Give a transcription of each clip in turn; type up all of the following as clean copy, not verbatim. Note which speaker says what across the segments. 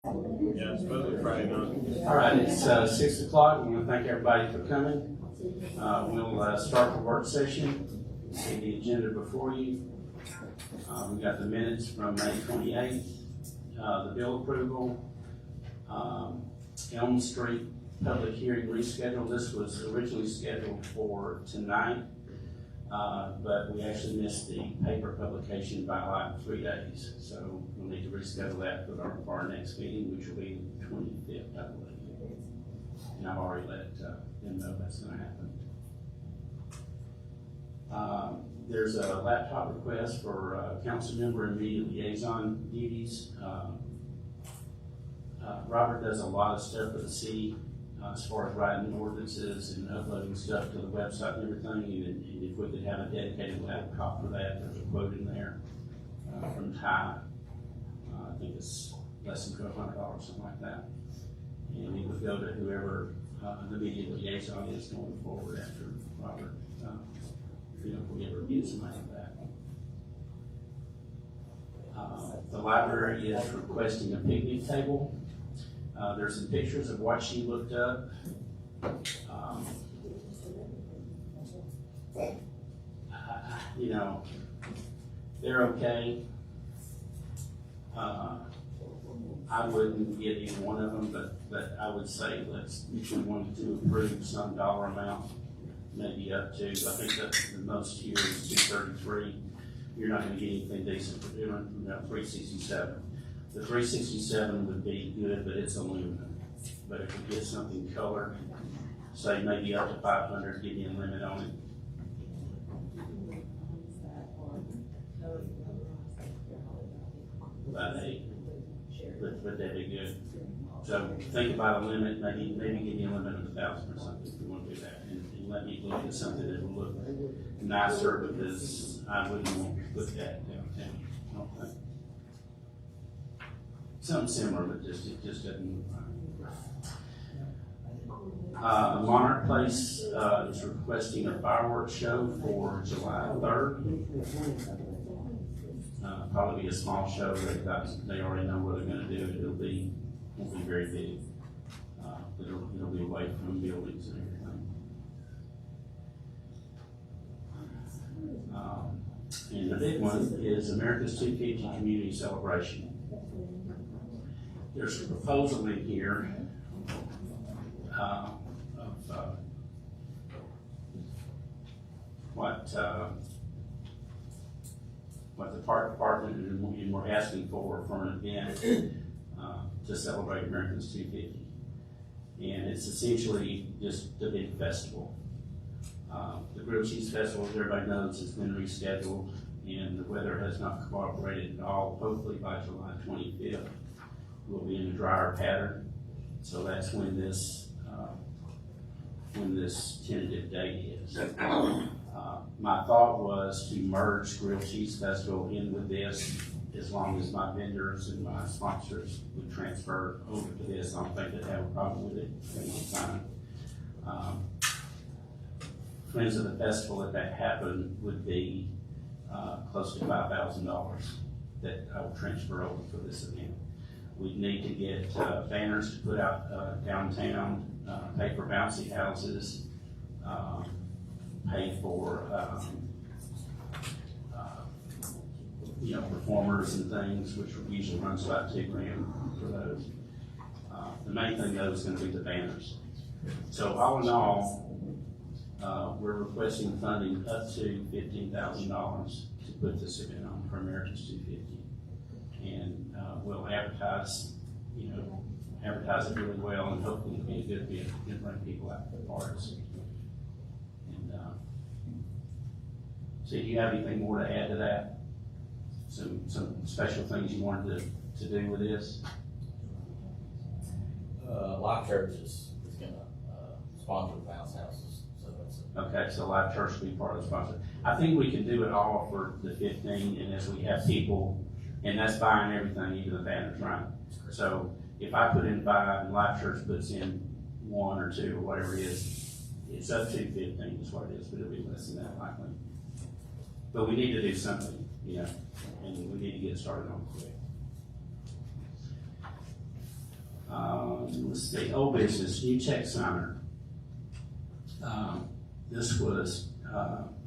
Speaker 1: Yeah, it's supposed to be Friday night.
Speaker 2: All right, it's 6 o'clock. We want to thank everybody for coming. We'll start the work session. See the agenda before you. We got the minutes from May 28th, the bill approval, Elm Street public hearing rescheduled. This was originally scheduled for tonight, but we actually missed the paper publication by like 3 days. So we'll need to reschedule that for our next meeting, which will be the 25th, I believe. And I've already let them know that's gonna happen. There's a laptop request for council member and media liaison duties. Robert does a lot of stuff for the city as far as writing ordinances and uploading stuff to the website and everything. And if we could have a dedicated laptop for that, there's a quote in there from Ty. I think it's less than $1,200, something like that. And it would go to whoever the media liaison is going forward after Robert. If we ever get somebody back. The library is requesting a picnic table. There's some pictures of what she looked up. They're okay. I wouldn't get either one of them, but I would say if we wanted to approve some dollar amount, maybe up to, I think the most here is $233. You're not gonna get anything decent for doing, $367. The $367 would be good, but it's aluminum. But if we get something color, say maybe up to $500, give you a limit on it. About 8, but that'd be good. So think about a limit, maybe give you a limit of 1,000 or something if you want to do that. And let me look at something that will look nicer, because I wouldn't want to put that downtown. I don't think. Something similar, but it just doesn't look right. Monarch Place is requesting a fireworks show for July 3rd. Probably be a small show. They already know what they're going to do. Won't be very big. It'll be away from buildings and everything. And the big one is America's 250 Community Celebration. There's a proposal in here of what the park department and we're asking for an event to celebrate America's 250. And it's essentially just a big festival. The Grilled Cheese Festival, as everybody knows, has been rescheduled, and the weather has not cooperated at all. Hopefully by July 25th, we'll be in a drier pattern. So that's when this tentative date is. My thought was to merge Grilled Cheese Festival in with this, as long as my vendors and my sponsors would transfer over to this. I don't think they'd have a problem with it. I think it's fine. Friends of the festival, if that happened, would be close to $5,000 that I would transfer over for this event. We'd need to get banners to put out downtown, pay for bouncy houses, pay for performers and things, which usually runs about $2,000 for those. The main thing though is going to be the banners. So all in all, we're requesting funding up to $15,000 to put this event on for America's 250, and we'll advertise it really well, and hopefully it'll be a good event and bring people out to the parks. And so, do you have anything more to add to that? Some special things you wanted to do with this?
Speaker 3: Life Church is going to sponsor the bounce houses, so that's
Speaker 2: okay. So Life Church will be part of the sponsor. I think we can do it all for the 15, and as we have people, and that's buying everything, even the banners, right? So if I put in 5 and Life Church puts in 1 or 2 or whatever it is, it's up to 15 is what it is, but it'll be less than that likely. But we need to do something, and we need to get started on quick. Let's see, old business, new check signer. This was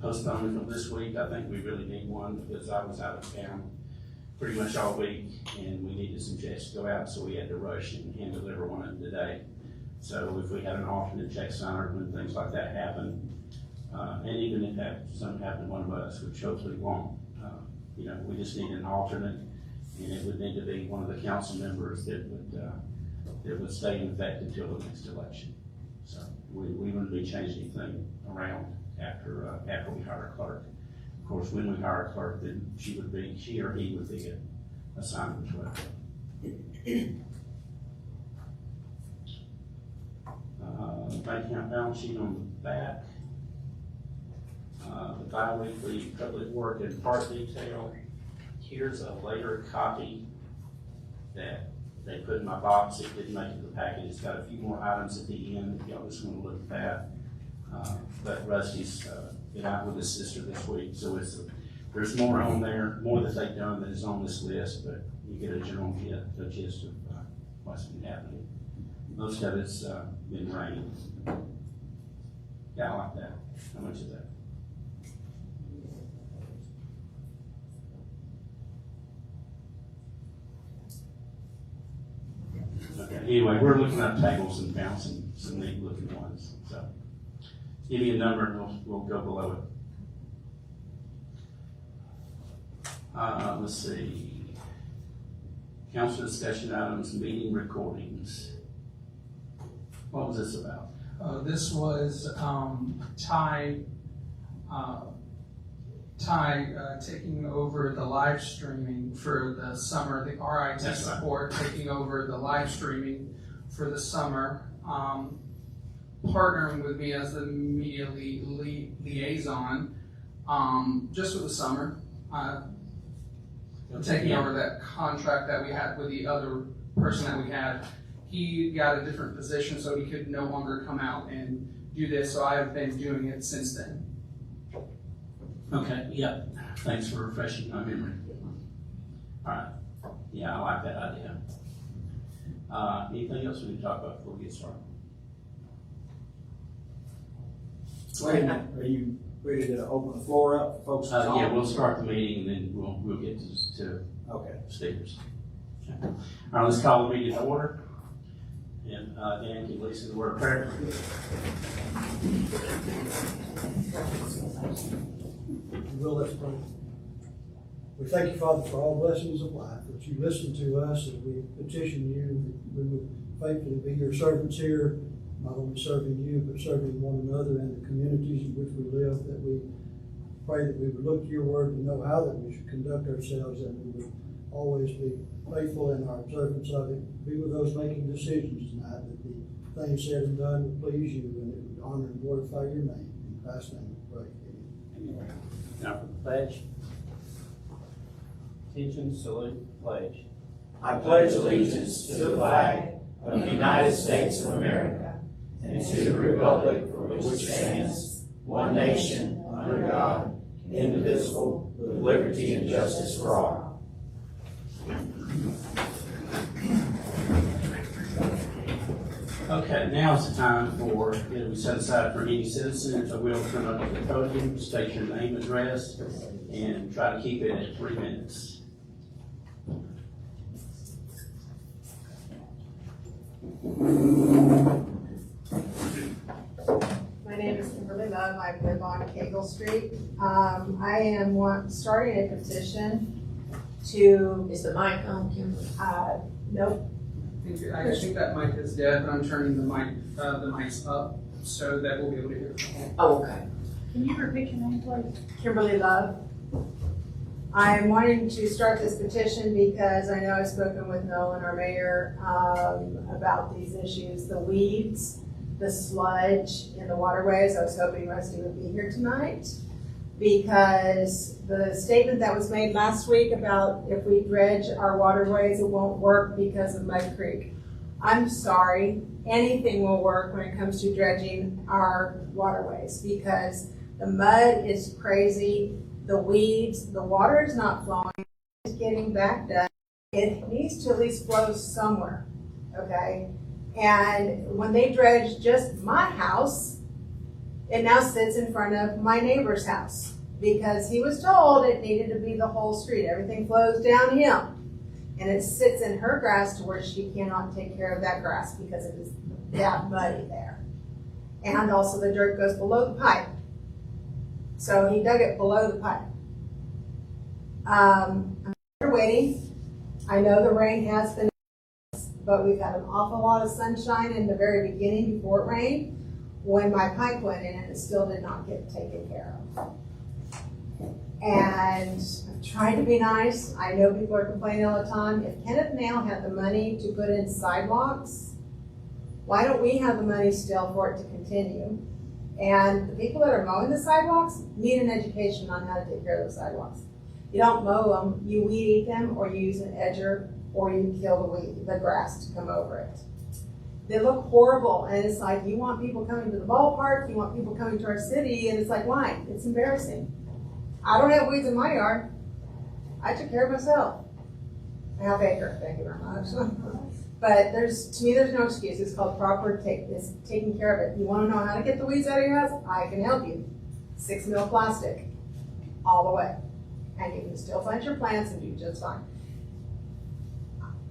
Speaker 2: postponed until this week. I think we really need one because I was out of town pretty much all week and we needed some checks to go out, so we had to rush and hand deliver one of them today. So if we had an alternate check signer when things like that happen, and even if something happened to one of us, which hopefully won't, we just need an alternate, and it would need to be one of the council members that would stay in effect until the next election. So we wouldn't be changing anything around after we hire a clerk. Of course, when we hire a clerk, then she or he would be assigned as well. Bank account balance sheet on the back. The bi-weekly public work and part detail. Here's a later copy that they put in my box. It didn't make it to the package. It's got a few more items at the end if y'all just want to look at that. But Rusty's been out with his sister this week, so there's more on there, more that they've done that is on this list, but you get a general gist of what's been happening. Most of it's been rain. Yeah, I like that. How much is that? Okay, anyway, we're looking at tables and found some neat looking ones. So give me a number and we'll go below it. Let's see. Council discussion items, meeting recordings. What was this about?
Speaker 4: This was Ty taking over the live streaming for the summer, the RIT
Speaker 2: That's
Speaker 4: support, taking over the live streaming for the summer, partnering with me as the media liaison just for the summer, taking over that contract that we had with the other person that we had. He got a different position, so he could no longer come out and do this, so I've been doing it since then.
Speaker 2: Okay, yeah. Thanks for refreshing my memory. All right. Yeah, I like that idea. Anything else we need to talk about before we get started?
Speaker 5: Wait a minute, are you ready to open the floor up for folks to talk?
Speaker 2: Yeah, we'll start the meeting and then we'll get to
Speaker 5: Okay.
Speaker 2: speakers. Okay. All right, let's call the meeting to order. And Dan, can you lead us in the word of prayer?
Speaker 6: Will, let's pray. We thank you, Father, for all blessings of life, that you listen to us as we petition you, that we would faithfully be your servants here, not only serving you, but serving one another and the communities in which we live, that we pray that we would look to your word and know how that we should conduct ourselves, and we would always be faithful in our observance of it. Be with those making decisions tonight, that the things said and done would please you, and it would honor and glorify your name. In Christ's name we pray. Amen.
Speaker 2: Now,
Speaker 3: Pledge. Attention, salute, pledge.
Speaker 7: I pledge allegiance to the flag of the United States of America and to the republic for which it stands, one nation, under God, indivisible, with liberty and justice for all.
Speaker 2: okay, now is the time for, we set aside for any citizen, so we'll come up to the podium, state your name, address, and try to keep it at 3 minutes.
Speaker 8: My name is Kimberly Love. I live on Cagle Street. I am starting a petition to. Is the mic on, Kimberly? Nope.
Speaker 4: I think that mic is dead, but I'm turning the mics up so that we'll be able to hear.
Speaker 8: Oh, okay.
Speaker 9: Can you repeat your name, please?
Speaker 8: Kimberly Love. I am wanting to start this petition because I know I've spoken with Nolan, our mayor, about these issues, the weeds, the sludge in the waterways. I was hoping Rusty would be here tonight because the statement that was made last week about if we dredge our waterways, it won't work because of Mud Creek. I'm sorry, anything will work when it comes to dredging our waterways because the mud is crazy. The weeds, the water is not flowing, it's getting backed up. It needs to at least flow somewhere. okay? And when they dredged just my house, it now sits in front of my neighbor's house because he was told it needed to be the whole street. Everything flows downhill. And it sits in her grass to where she cannot take care of that grass because it is that muddy there. And also the dirt goes below the pipe. So he dug it below the pipe. I'm waiting. I know the rain has been, but we've had an awful lot of sunshine in the very beginning before it rained when my pipe went in and it still did not get taken care of. And I've tried to be nice. I know people are complaining all the time. If Kenneth Nail had the money to put in sidewalks, why don't we have the money still for it to continue? And the people that are mowing the sidewalks need an education on how to take care of those sidewalks. You don't mow them, you weed eat them, or you use an edger, or you kill the grass to come over it. They look horrible, and it's like, you want people coming to the ballpark, you want people coming to our city, and it's like, why? It's embarrassing. I don't have weeds in my yard. I took care of myself. A half acre, thank you very much. But to me, there's no excuse. It's called taking care of it. You want to know how to get the weeds out of your house? I can help you. 6 mil plastic, all the way. And you can still plant your plants and do just fine.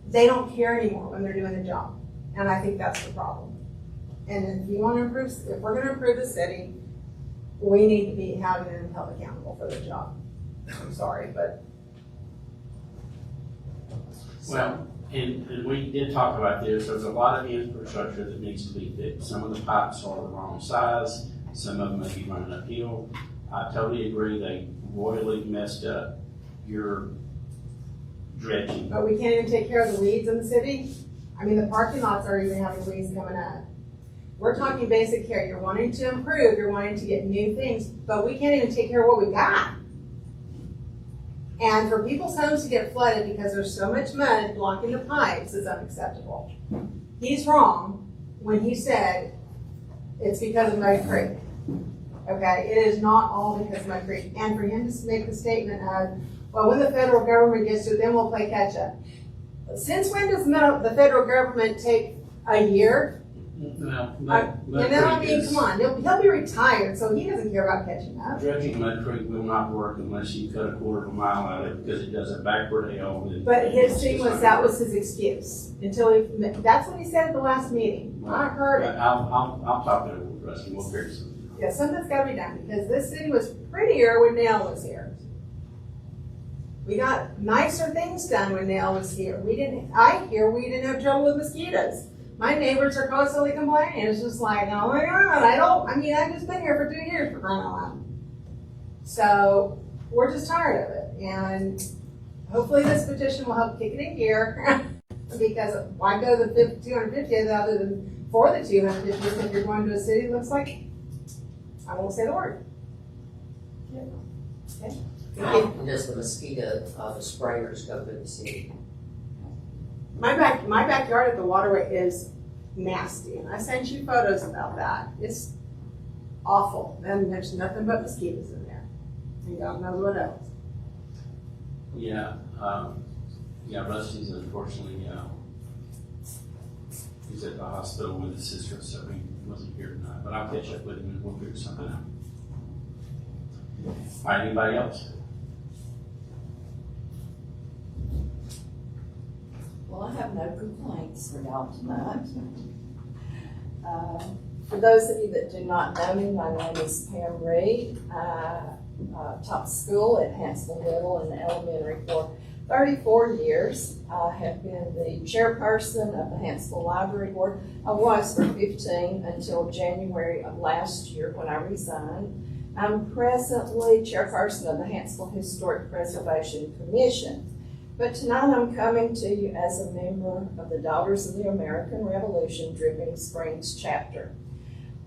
Speaker 8: They don't care anymore when they're doing the job. And I think that's the problem. And if we're going to improve the city, we need to be having them held accountable for their job. I'm sorry, but.
Speaker 2: Well, and we did talk about this. There's a lot of infrastructure that needs to be fixed. Some of the pipes are the wrong size. Some of them may be running uphill. I totally agree. They royally messed up your dredging.
Speaker 8: But we can't even take care of the weeds in the city. I mean, the parking lots are even having weeds coming up. We're talking basic care. You're wanting to improve, you're wanting to get new things, but we can't even take care of what we got. And for people's homes to get flooded because there's so much mud blocking the pipes is unacceptable. He's wrong when he said it's because of Mud Creek. Okay, it is not all because of Mud Creek. And for him to make the statement of, well, when the federal government gets to it, then we'll play catch up. Since when does the federal government take a year?
Speaker 2: No,
Speaker 8: Come on, he'll be retired, so he doesn't care about catching up.
Speaker 2: Dredging Mud Creek will not work unless you cut a quarter of a mile out of it because it does a backward L.
Speaker 8: But his thing was, that was his excuse that's what he said at the last meeting. I heard it.
Speaker 2: I'll talk to Rusty. We'll figure something out.
Speaker 8: Yeah, something's gotta be done, because this city was prettier when Nell was here. We got nicer things done when Nell was here. We didn't have trouble with mosquitoes. My neighbors are constantly complaining. It's just like, oh my God, I've just been here for 2 years for crying out loud. So we're just tired of it. And hopefully this petition will help kick it in gear. Because why go the 250th other than for the 250th if you're going to a city that looks like, I won't say the word. Okay.
Speaker 10: Does the mosquito, the sprayers go through the city?
Speaker 8: My backyard at the waterway is nasty, and I sent you photos about that. It's awful, and there's nothing but mosquitoes in there, and God knows what else.
Speaker 2: Yeah, Rusty's unfortunately, he's at the hospital with his sister, so he wasn't here tonight, but I'll catch up with him and we'll figure something out. All right, anybody else?
Speaker 11: Well, I have no complaints for y'all tonight. For those of you that do not know me, my name is Pam Reed. I taught school at Hanceville Middle and Elementary for 34 years. I have been the chairperson of the Hanceville Library Board. I was for 15 until January of last year when I resigned. I'm presently chairperson of the Hanceville Historic Preservation Commission. But tonight I'm coming to you as a member of the Daughters of the American Revolution Dripping Springs chapter.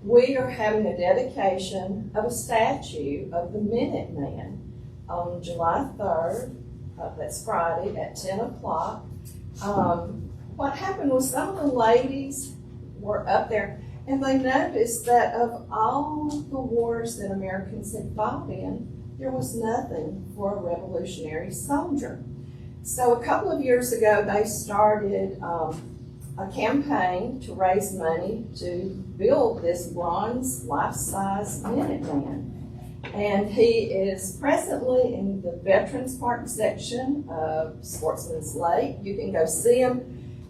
Speaker 11: We are having a dedication of a statue of the Minuteman on July 3rd, that's Friday, at 10 o'clock. What happened was some of the ladies were up there and they noticed that of all the wars that Americans had fought in, there was nothing for a revolutionary soldier. So a couple of years ago, they started a campaign to raise money to build this bronze life-size Minuteman. And he is presently in the Veterans Park section of Sportsman's Lake. You can go see him.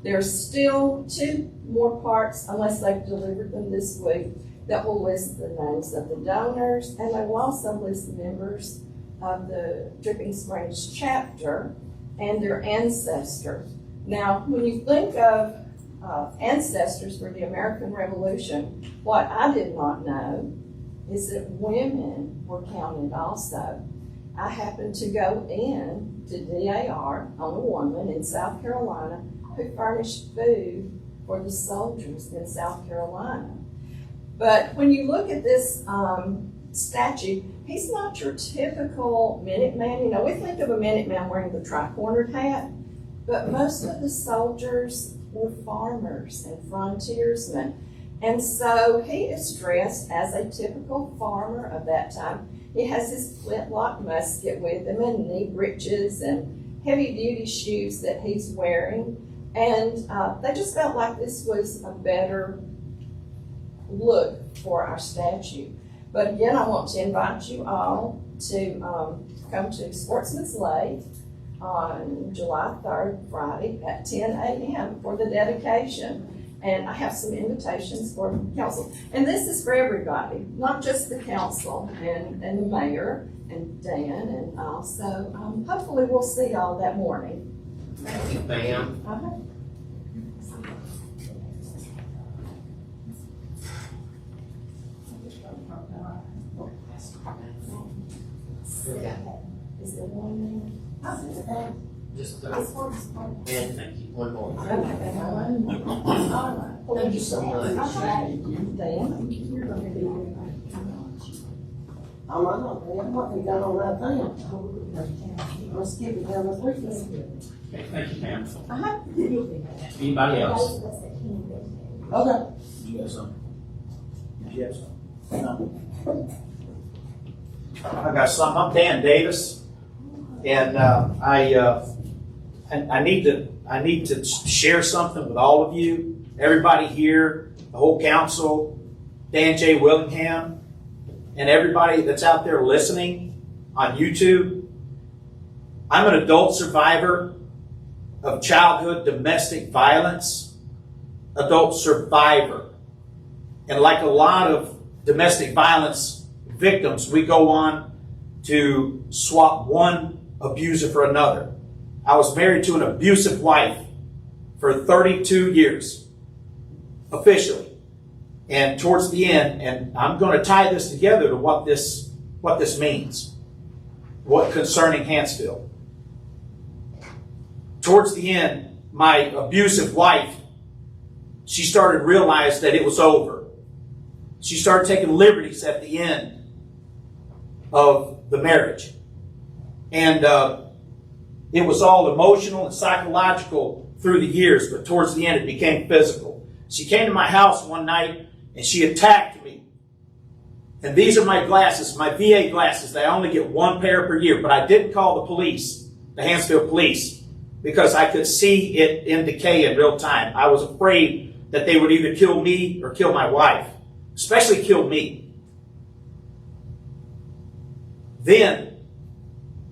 Speaker 11: There's still 2 more parks, unless they've delivered them this week, that will list the names of the donors, and they will also list the members of the Dripping Springs chapter and their ancestors. Now, when you think of ancestors for the American Revolution, what I did not know is that women were counted also. I happened to go in to DAR on a woman in South Carolina who furnished food for the soldiers in South Carolina. But when you look at this statue, he's not your typical Minuteman. You know, we think of a Minuteman wearing the tri-cornered hat, but most of the soldiers were farmers and frontiersmen. And so he is dressed as a typical farmer of that time. He has his flintlock musket with him and knee breeches and heavy-duty shoes that he's wearing. And they just felt like this was a better look for our statue. But again, I want to invite you all to come to Sportsman's Lake on July 3rd, Friday at 10 a.m. for the dedication. And I have some invitations for council. And this is for everybody, not just the council and the mayor and Dan. And also, hopefully we'll see y'all that morning.
Speaker 10: Thank you, ma'am. Okay.
Speaker 11: Is there one there?
Speaker 10: Just, and thank you, one more.
Speaker 11: Thank
Speaker 10: you so much.
Speaker 12: I'm not gonna go on that thing. I'm skipping down the street.
Speaker 2: Okay, thank you, Pam.
Speaker 11: Uh-huh.
Speaker 2: Anybody else?
Speaker 12: Okay.
Speaker 5: You got something? You have something? No. I got something. I'm Dan Davis, and I need to share something with all of you, everybody here, the whole council, Dan J. Willingham, and everybody that's out there listening on YouTube. I'm an adult survivor of childhood domestic violence, adult survivor. And like a lot of domestic violence victims, we go on to swap one abuser for another. I was married to an abusive wife for 32 years, officially. And towards the end, and I'm going to tie this together to what this means, what concerning Hanceville. Towards the end, my abusive wife, she started to realize that it was over. She started taking liberties at the end of the marriage. And it was all emotional and psychological through the years, but towards the end it became physical. She came to my house one night and she attacked me. And these are my glasses, my VA glasses. They only get one pair per year, but I didn't call the police, the Hanceville police, because I could see it in decay in real time. I was afraid that they would either kill me or kill my wife, especially kill me. Then,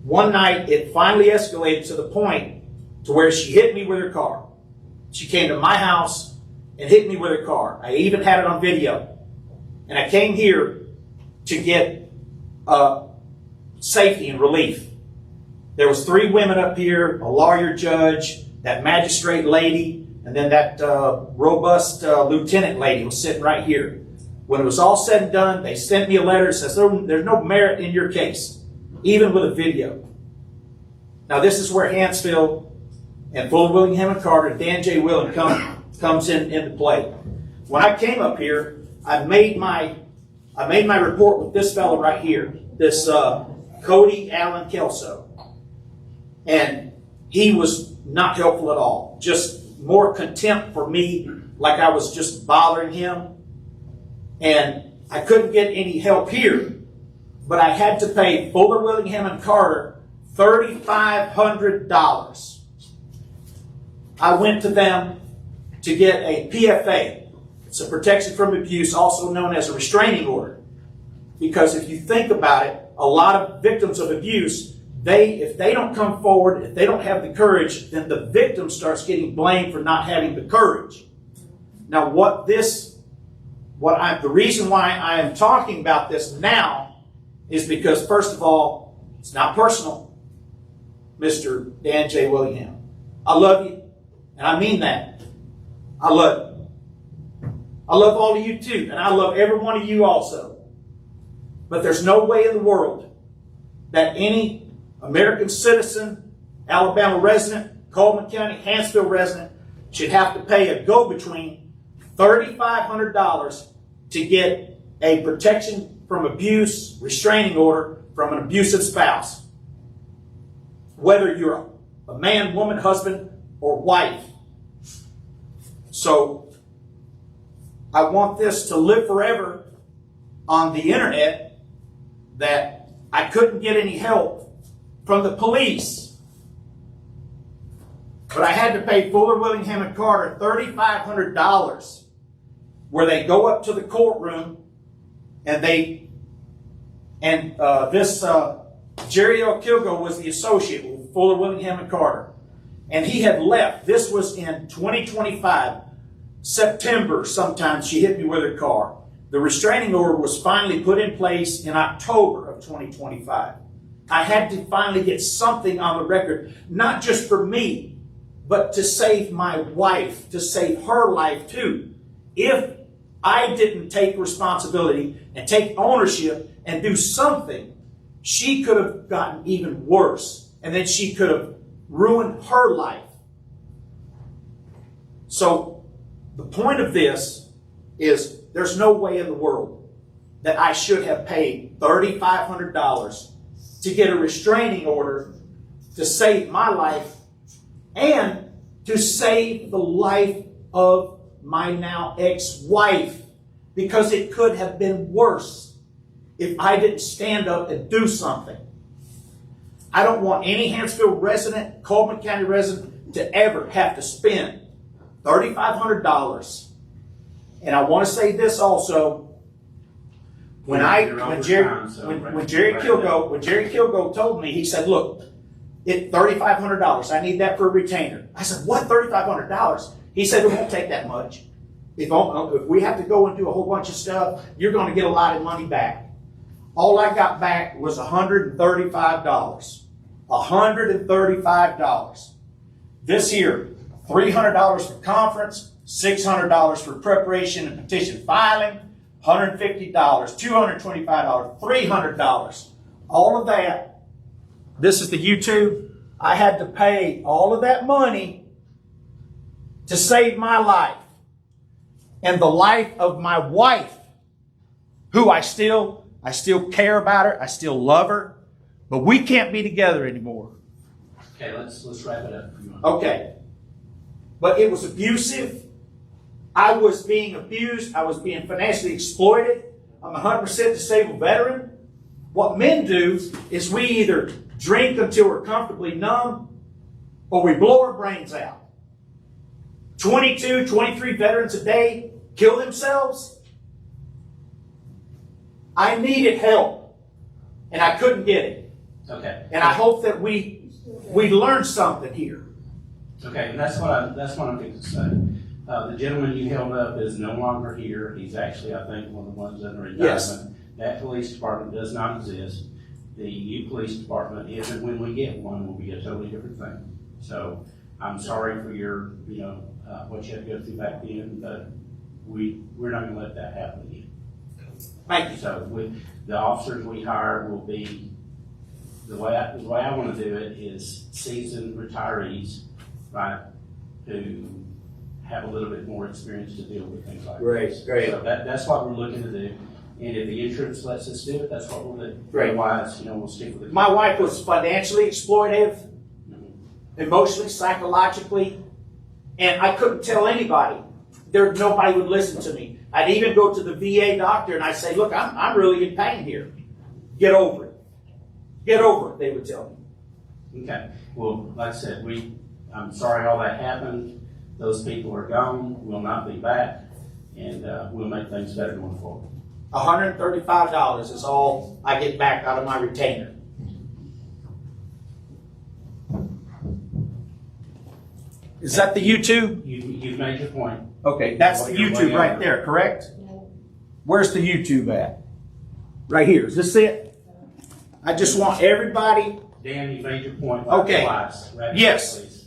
Speaker 5: one night, it finally escalated to the point to where she hit me with her car. She came to my house and hit me with her car. I even had it on video. And I came here to get safety and relief. There was 3 women up here, a lawyer judge, that magistrate lady, and then that robust lieutenant lady was sitting right here. When it was all said and done, they sent me a letter that says, there's no merit in your case, even with a video. Now this is where Hanceville and Fuller, Willingham and Carter, Dan J. Willing comes into play. When I came up here, I made my report with this fellow right here, this Cody Allen Kelso. And he was not helpful at all. Just more contempt for me, like I was just bothering him. And I couldn't get any help here, but I had to pay Fuller, Willingham and Carter $3,500. I went to them to get a PFA. It's a protection from abuse, also known as a restraining order. Because if you think about it, a lot of victims of abuse, if they don't come forward, if they don't have the courage, then the victim starts getting blamed for not having the courage. Now, the reason why I am talking about this now is because, first of all, it's not personal, Mr. Dan J. Willingham. I love you, and I mean that. I love you. I love all of you too, and I love every one of you also. But there's no way in the world that any American citizen, Alabama resident, Coleman County, Hanceville resident should have to pay a go-between $3,500 to get a protection from abuse, restraining order from an abusive spouse. Whether you're a man, woman, husband, or wife. So, I want this to live forever on the internet that I couldn't get any help from the police. But I had to pay Fuller, Willingham, and Carter $3,500 where they go up to the courtroom and Jerry L. Kilgo was the associate with Fuller, Willingham, and Carter. And he had left. This was in 2025, September sometime. She hit me with her car. The restraining order was finally put in place in October of 2025. I had to finally get something on the record, not just for me, but to save my wife, to save her life too. If I didn't take responsibility and take ownership and do something, she could have gotten even worse. And then she could have ruined her life. So the point of this is there's no way in the world that I should have paid $3,500 to get a restraining order to save my life and to save the life of my now ex-wife, because it could have been worse if I didn't stand up and do something. I don't want any Hanceville resident, Coleman County resident, to ever have to spend $3,500. And I want to say this also. When Jerry Kilgo told me, he said, "Look, it's $3,500. I need that for a retainer." I said, "What, $3,500?" He said, "It won't take that much. If we have to go and do a whole bunch of stuff, you're going to get a lot of money back." All I got back was $135. $135. This here, $300 for conference, $600 for preparation and petition filing, $150, $225, $300. All of that. This is the YouTube. I had to pay all of that money to save my life and the life of my wife, who I still care about her. I still love her, but we can't be together anymore.
Speaker 2: Okay, let's wrap it up.
Speaker 5: Okay. But it was abusive. I was being abused. I was being financially exploited. I'm a 100% disabled veteran. What men do is we either drink until we're comfortably numb or we blow our brains out. 22, 23 veterans a day kill themselves. I needed help, and I couldn't get it.
Speaker 2: Okay.
Speaker 5: And I hope that we learned something here.
Speaker 2: Okay, and that's what I'm going to say. The gentleman you held up is no longer here. He's actually, I think, one of the ones under indictment.
Speaker 5: Yes.
Speaker 2: That police department does not exist. The new police department, if and when we get one, will be a totally different thing. So I'm sorry for your, what you had to go through back then, but we're not going to let that happen again.
Speaker 5: Thank you.
Speaker 2: So the officers we hire will be, the way I want to do it is seasoned retirees, right, who have a little bit more experience to deal with things like this.
Speaker 5: Great.
Speaker 2: So that's what we're looking to do. And if the insurance lets us do it, that's what we'll do.
Speaker 5: Great.
Speaker 2: Otherwise, we'll stick with it.
Speaker 5: My wife was financially exploitive, emotionally, psychologically, and I couldn't tell anybody. Nobody would listen to me. I'd even go to the VA doctor and I'd say, "Look, I'm really in pain here. Get over it. Get over it," they would tell me.
Speaker 2: Okay. Well, like I said, I'm sorry all that happened. Those people are gone, will not be back, and we'll make things better going forward.
Speaker 5: $135 is all I get back out of my retainer. Is that the YouTube?
Speaker 2: You've made your point.
Speaker 5: Okay, that's the YouTube right there, correct? Where's the YouTube at? Right here. Is this it? I just want everybody,
Speaker 2: Dan, you made your point.
Speaker 5: Okay.
Speaker 2: Twice. Wrap it up,
Speaker 5: Yes.
Speaker 2: please.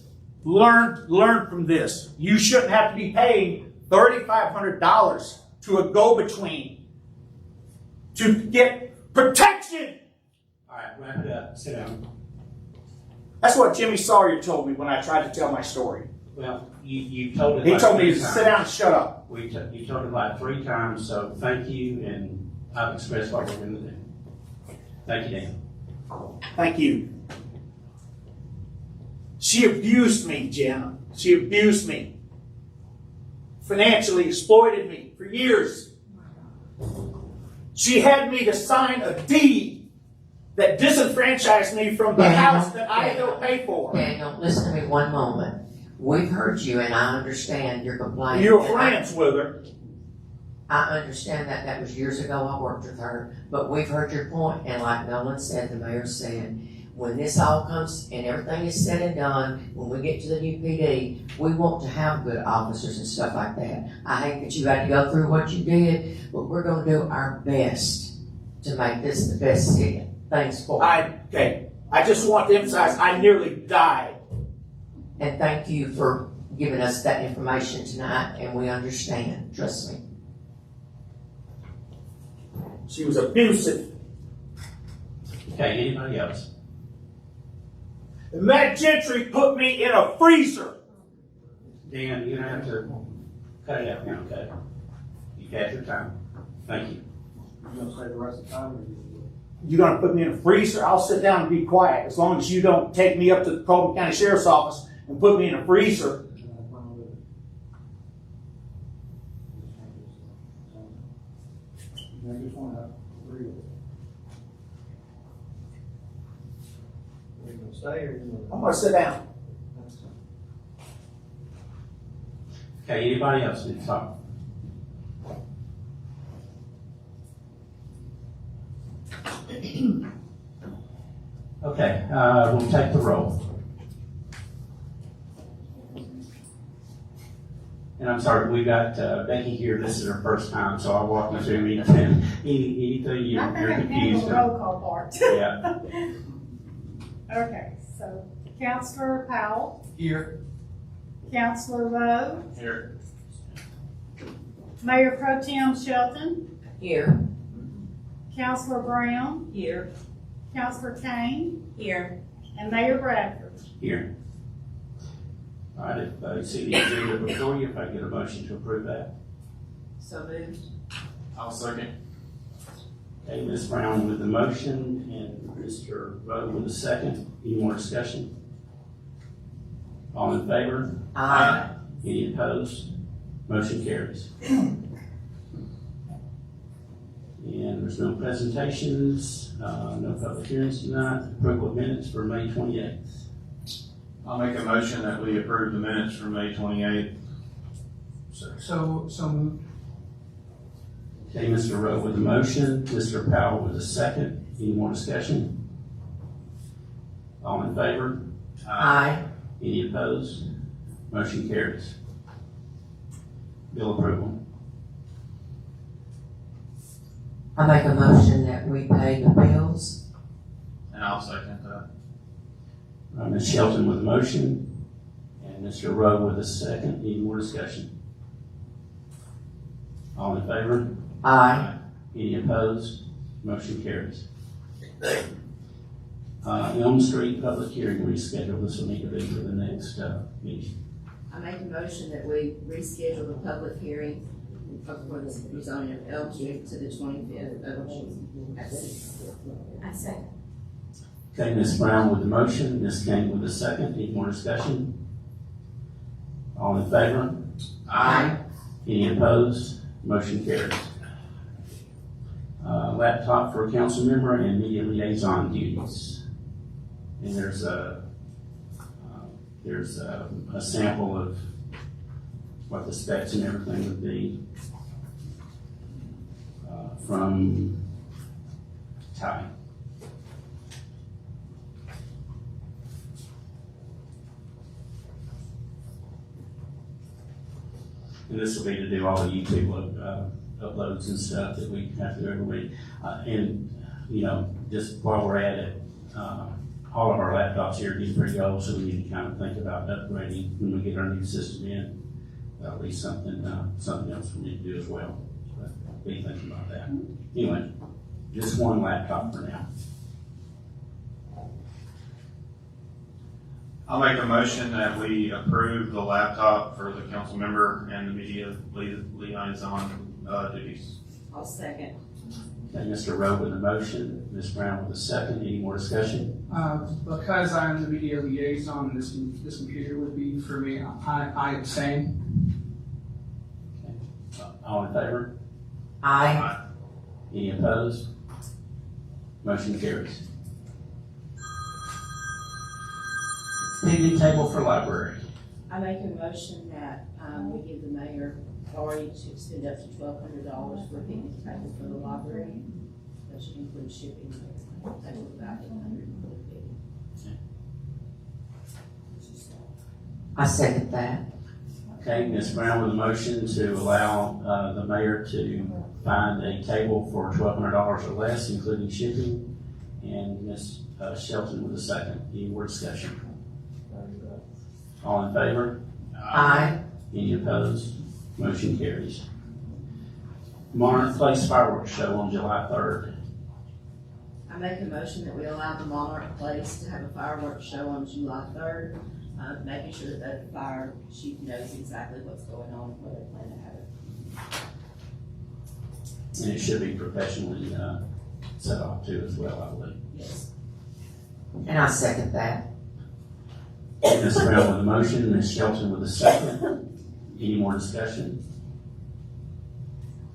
Speaker 5: learn from this. You shouldn't have to be paying $3,500 to a go-between to get protection.
Speaker 2: All right, wrap it up. Sit down.
Speaker 5: That's what Jimmy Sawyer told me when I tried to tell my story.
Speaker 2: Well, you told it.
Speaker 5: He
Speaker 2: like
Speaker 5: told me
Speaker 2: 3
Speaker 5: to
Speaker 2: times.
Speaker 5: sit down and shut up.
Speaker 2: You told it like 3 times, so thank you, and I've expressed what we're going to do. Thank you, Dan.
Speaker 5: Thank you. She abused me, Jenna. She abused me. Financially exploited me for years. She had me to sign a deed that disenfranchised me from the house that I don't pay for.
Speaker 10: Daniel, listen to me one moment. We've heard you, and I understand your complaint.
Speaker 5: You were
Speaker 10: and
Speaker 5: friends with her.
Speaker 10: I understand that. That was years ago. I worked with her. But we've heard your point, and like Nolan said, the mayor said, when this all comes and everything is said and done, when we get to the new PD, we want to have good officers and stuff like that. I hate that you had to go through what you did, but we're going to do our best to make this the best things for you.
Speaker 5: Okay. I just want to emphasize, I nearly died.
Speaker 10: And thank you for giving us that information tonight, and we understand. Trust me.
Speaker 5: She was abusive.
Speaker 2: Okay, anybody else?
Speaker 5: And Matt Gentry put me in a freezer.
Speaker 2: Dan, you're going to have to cut it out now, okay? You've had your time. Thank you.
Speaker 3: You gonna stay the rest of the time, or
Speaker 5: You're going to put me in a freezer? I'll sit down and be quiet as long as you don't take me up to the Coleman County Sheriff's Office and put me in a freezer.
Speaker 3: I just wanna agree with it. Are you gonna stay or you
Speaker 5: I'm going to sit down.
Speaker 2: Okay, anybody else need to talk? Okay, we'll take the roll. And I'm sorry, we got Becky here. This is her first time, so I'll walk you through anything you're confused on.
Speaker 9: Roll call part.
Speaker 2: Yeah.
Speaker 9: Okay, so Counselor Powell,
Speaker 4: Here.
Speaker 9: Counselor Rowe,
Speaker 2: Here.
Speaker 9: Mayor Pro Tem Shelton,
Speaker 10: Here.
Speaker 9: Counselor Brown,
Speaker 10: Here.
Speaker 9: Counselor Kane,
Speaker 10: Here.
Speaker 9: and Mayor Bradford.
Speaker 2: Here. All right, if you see the agenda before you, if I get a motion to approve that.
Speaker 10: So moved.
Speaker 3: I'll second.
Speaker 2: Okay, Ms. Brown with the motion and Mr. Rowe with the second. Any more discussion? All in favor?
Speaker 10: Aye.
Speaker 2: Any opposed? Motion carries. And there's no presentations, no public hearings tonight. Approval of minutes for May 28th.
Speaker 1: I'll make a motion that we approve the minutes for May 28th.
Speaker 4: So moved.
Speaker 2: Okay, Mr. Rowe with the motion, Mr. Powell with the second. Any more discussion? All in favor?
Speaker 10: Aye.
Speaker 2: Any opposed? Motion carries. Bill approval.
Speaker 10: I make a motion that we pay the bills.
Speaker 1: And I'll second that.
Speaker 2: Ms. Shelton with the motion, and Mr. Rowe with the second. Any more discussion? All in favor?
Speaker 10: Aye.
Speaker 2: Any opposed? Motion carries. Elm Street public hearing rescheduled. This will need to be for the next meeting.
Speaker 13: I make a motion that we reschedule the public hearing for the rezoning of Elm Street to the 25th of June at 6.
Speaker 11: I second.
Speaker 2: Okay, Ms. Brown with the motion, Ms. Kane with the second. Any more discussion? All in favor?
Speaker 10: Aye.
Speaker 2: Any opposed? Motion carries. Laptop for a council member and media liaison duties. And there's a sample of what the specs and everything would be. From Ty. And this will be to do all the YouTube uploads and stuff that we have to do every week. And, you know, just while we're at it, all of our laptops here get pretty old, so we need to kind of think about upgrading when we get our new system in. That'll be something else we need to do as well. But be thinking about that. Anyway, just one laptop for now.
Speaker 1: I'll make a motion that we approve the laptop for the council member and the media liaison duties.
Speaker 13: I'll second.
Speaker 2: Okay, Mr. Rowe with the motion, Ms. Brown with the second. Any more discussion?
Speaker 4: Because I'm the media liaison, this computer would be for me, I abstain.
Speaker 2: All in favor?
Speaker 10: Aye.
Speaker 2: Any opposed? Motion carries. Picnic table for library.
Speaker 13: I make a motion that, we give the mayor authority to spend up to $1,200 for a picnic table for the library. That should include shipping, that was about $800 for the picnic.
Speaker 10: I second that.
Speaker 2: Okay, Ms. Brown with a motion to allow the mayor to find a table for $1,200 or less, including shipping, and Ms. Shelton with a second. Any more discussion? All in favor?
Speaker 10: Aye.
Speaker 2: Any opposed? Motion carries. Monarch Place Fireworks Show on July 3rd.
Speaker 13: I make a motion that we allow the Monarch Place to have a fireworks show on July 3rd, making sure that the fire chief knows exactly what's going on and where they plan to have it.
Speaker 2: And it should be professionally set off too as well, I believe.
Speaker 13: Yes.
Speaker 10: And I second that.
Speaker 2: Ms. Brown with a motion, Ms. Shelton with a second. Any more discussion?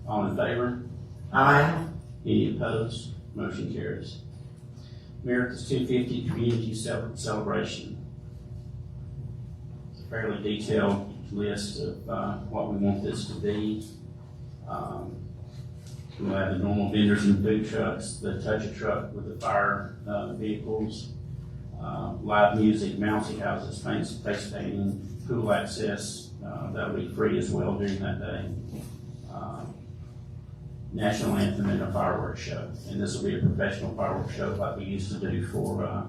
Speaker 2: All in favor?
Speaker 10: Aye.
Speaker 2: Any opposed? Motion carries. America's 250 Community Celebration. It's a fairly detailed list of what we want this to be. We'll have the normal vendors and food trucks, the touch-a-truck with the fire vehicles, live music, bouncy houses, face painting, pool access, that'll be free as well during that day. National anthem and a fireworks show. And this will be a professional fireworks show like we used to do for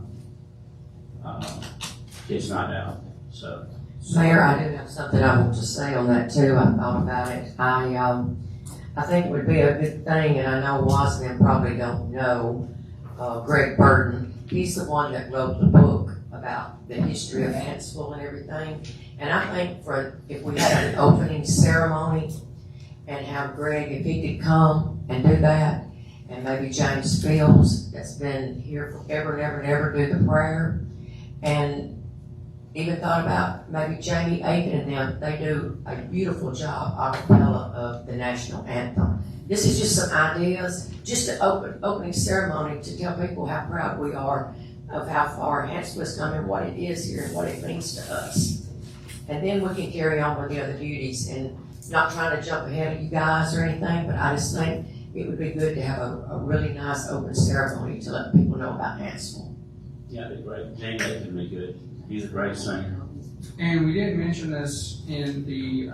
Speaker 2: Kids Night Out. So,
Speaker 10: Mayor, I do have something I want to say on that too. I thought about it. I think it would be a good thing, and I know wise men probably don't know, Greg Burton. He's the one that wrote the book about the history of Hanceville and everything. And I think if we had an opening ceremony and have Greg, if he could come and do that, and maybe James Fields, that's been here forever and ever, do the prayer. And even thought about maybe Jamie Aiken and them. They do a beautiful job a cappella of the national anthem. This is just some ideas, just an opening ceremony to tell people how proud we are of how far Hanceville has come and what it is here and what it means to us. And then we can carry on with the other duties, and not trying to jump ahead of you guys or anything, but I just think it would be good to have a really nice open ceremony to let people know about Hanceville.
Speaker 2: yeah, it'd be great. Jamie Aiken would be good. He's a great singer.
Speaker 4: And we didn't mention this in the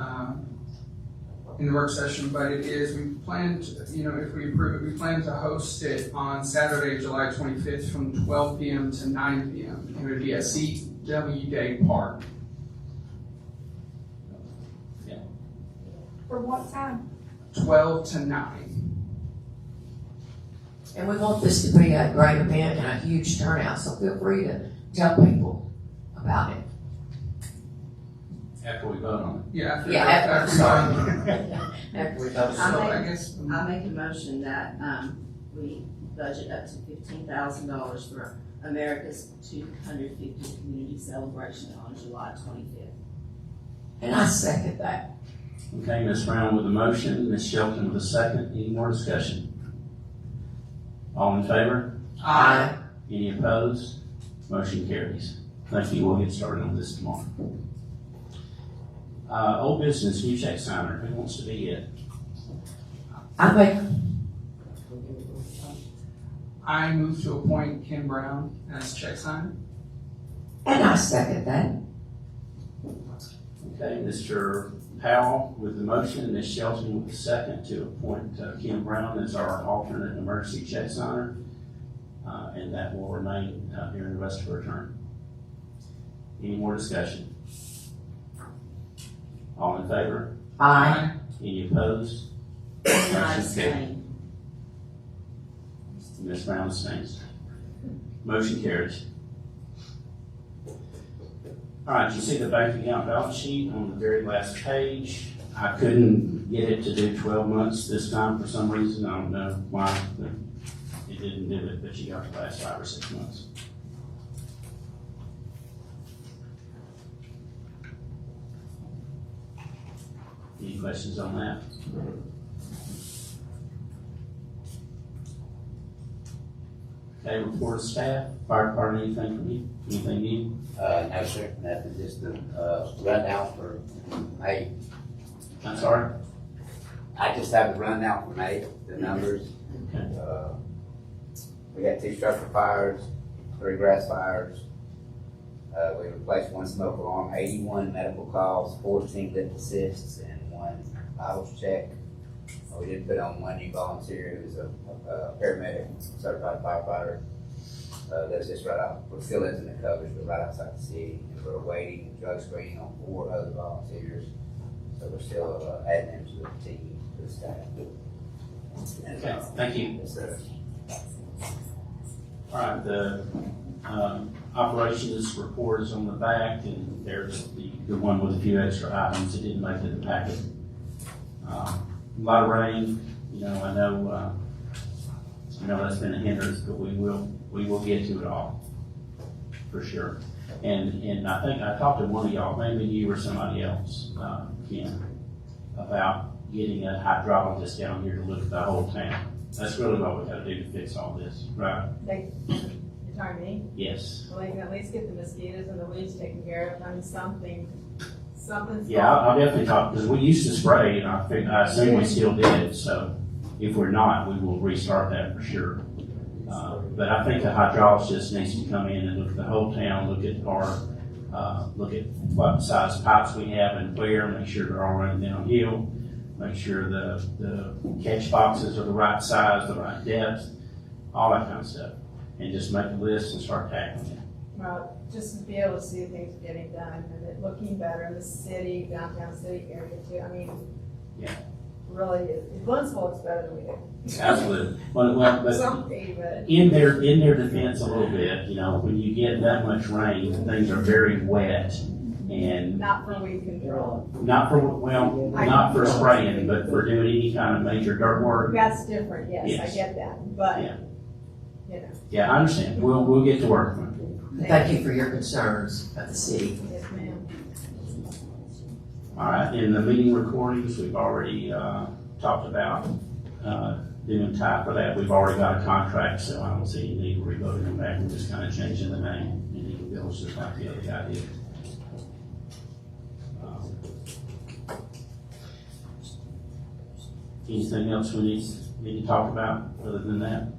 Speaker 4: work session, but it is, we plan to, if we approve it, we plan to host it on Saturday, July 25th from 12 p.m. to 9 p.m. It would be at CW Day Park.
Speaker 9: For what time?
Speaker 4: 12 to 9.
Speaker 10: And we want this to be a great event and a huge turnout, so feel free to tell people about it.
Speaker 2: After we vote on
Speaker 4: Yeah, after
Speaker 10: After we go.
Speaker 4: So I guess.
Speaker 13: I make a motion that, we budget up to $15,000 for America's 250th Community Celebration on July 25th.
Speaker 10: And I second that.
Speaker 2: it. Okay, Ms. Brown with a motion, Ms. Shelton with a second. Any more discussion? All in favor?
Speaker 10: Aye.
Speaker 2: Any opposed? Motion carries. Thank you. We'll get started on this tomorrow. Old business, new check signer, who wants to be it?
Speaker 4: I move to appoint Kim Brown as check signer.
Speaker 10: And I second that.
Speaker 2: Okay, Mr. Powell with the motion, Ms. Shelton with the second to appoint Kim Brown as our alternate emergency check signer. And that will remain during the rest of her term. Any more discussion? All in favor?
Speaker 10: Aye.
Speaker 2: Any opposed? Motion carried. Ms. Brown abstains. Motion carries. All right, you see the bank account balance sheet on the very last page. I couldn't get it to do 12 months this time for some reason. I don't know why, but it didn't do it, but you got the last 5 or 6 months. Any questions on that? Okay, report of staff, fire department, anything from you? Anything new?
Speaker 14: No, sir, nothing, just the, rundown for May.
Speaker 2: I'm sorry?
Speaker 14: I just have the rundown for May, the numbers.
Speaker 2: Okay.
Speaker 14: We got 2 structure fires, 3 grass fires. We replaced 1 smoke alarm, 81 medical calls, 14 lift assists, and 1 vitals check. We did put on 1 new volunteer who's a paramedic, certified firefighter. That's just right out, we're still in the coverage, but right outside the city. And we're awaiting drug screening on 4 other volunteers. So we're still adding them to the team, to the staff. And,
Speaker 2: Okay, thank you.
Speaker 14: Yes, sir.
Speaker 2: All right, the operations report is on the back, and there's the one with a few extra items that didn't make it in the packet. A lot of rain, I know that's been a hindrance, but we will get to it all, for sure. And I think I talked to one of y'all, maybe you or somebody else, Ken, about getting a hydrologist down here to look at the whole town. That's really what we gotta do to fix all this, right?
Speaker 8: You're talking to me?
Speaker 2: Yes.
Speaker 8: Well, they can at least get the mosquitoes and the weeds taken care of, I mean, something's.
Speaker 2: Yeah, I'll definitely talk, because we used to spray, and I assume we still did, so if we're not, we will restart that for sure. But I think a hydrologist needs to come in and look at the whole town, look at what size pipes we have and where, make sure they're all running downhill, make sure the catch boxes are the right size, the right depth, all that kind of stuff. And just make a list and start tackling it.
Speaker 8: Well, just to be able to see things getting done and it looking better in the city, downtown city area too, I mean.
Speaker 2: Yeah.
Speaker 8: Really, if Glennsville looks better than we do.
Speaker 2: Absolutely. Well, but
Speaker 8: Something, but.
Speaker 2: in their defense a little bit, when you get that much rain, things are very wet and
Speaker 8: Not for weed control.
Speaker 2: not for spraying, but for doing any kind of major dirt work.
Speaker 8: That's different, yes,
Speaker 2: Yes.
Speaker 8: I get that, but,
Speaker 2: Yeah.
Speaker 8: Yes,
Speaker 2: Yeah, I understand. We'll get to work.
Speaker 10: Thank you for your concerns about the city.
Speaker 8: ma'am.
Speaker 2: All right, in the meeting recordings, we've already talked about doing type for that. We've already got a contract, so I don't see any need to revote them back. We're just kind of changing the name and legal bills just like the other guy did. Anything else we need to talk about other than that?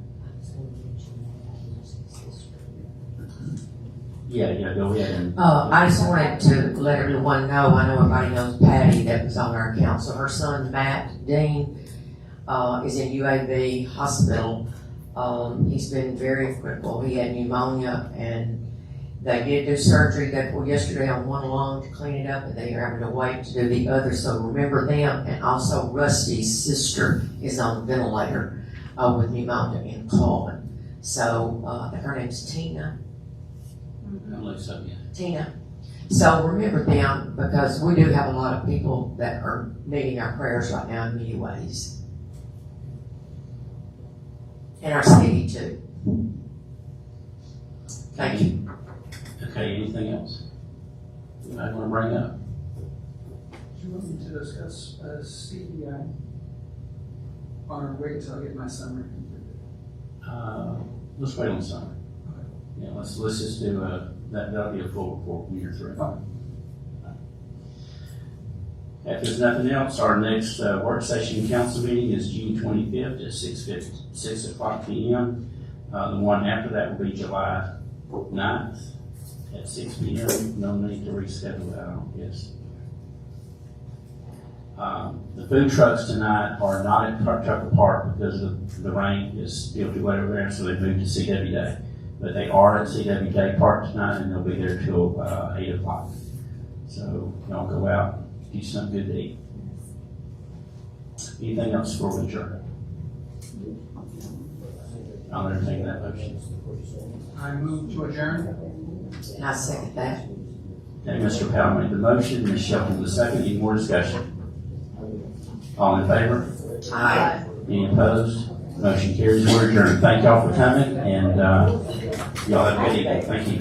Speaker 2: Yeah, go ahead and.
Speaker 10: I just wanted to let everyone know, I know everybody knows Patty that was on our council. Her son, Matt Dean, is in UAB hospital. He's been very critical. He had pneumonia and they did do surgery yesterday on one lung to clean it up, and they are having to wait to do the other. So remember them. And also Rusty's sister is on the ventilator with pneumonia in Coleman. So I think her name's Tina. Tina. So remember them, because we do have a lot of people that are needing our prayers right now in many ways. In our city too. Thank you.
Speaker 2: Okay, anything else you might want to bring up?
Speaker 4: Do you want me to discuss CDI? Or wait until I get my summary completed?
Speaker 2: Let's wait on summer. Yeah, let's just do that'll be a full report when you're through.
Speaker 4: Okay.
Speaker 2: If there's nothing else, our next work session council meeting is June 25th at 6 o'clock p.m. The one after that will be July 9th at 6 p.m. No need to reschedule that, I don't guess. The food trucks tonight are not at Trucker Park because of the rain is filthy wet over there, so they moved to CW Day. But they are at CW Day Park tonight, and they'll be there till 8 o'clock. So y'all go out, do something good to eat. Anything else before we adjourn? I'll entertain that motion.
Speaker 4: I move to adjourn.
Speaker 10: And I second that.
Speaker 2: Okay, Mr. Powell made the motion, Ms. Shelton the second. Any more discussion? All in favor?
Speaker 10: Aye.
Speaker 2: Any opposed? Motion carries. We're adjourned. Thank y'all for coming, and y'all have a good evening. Thank you.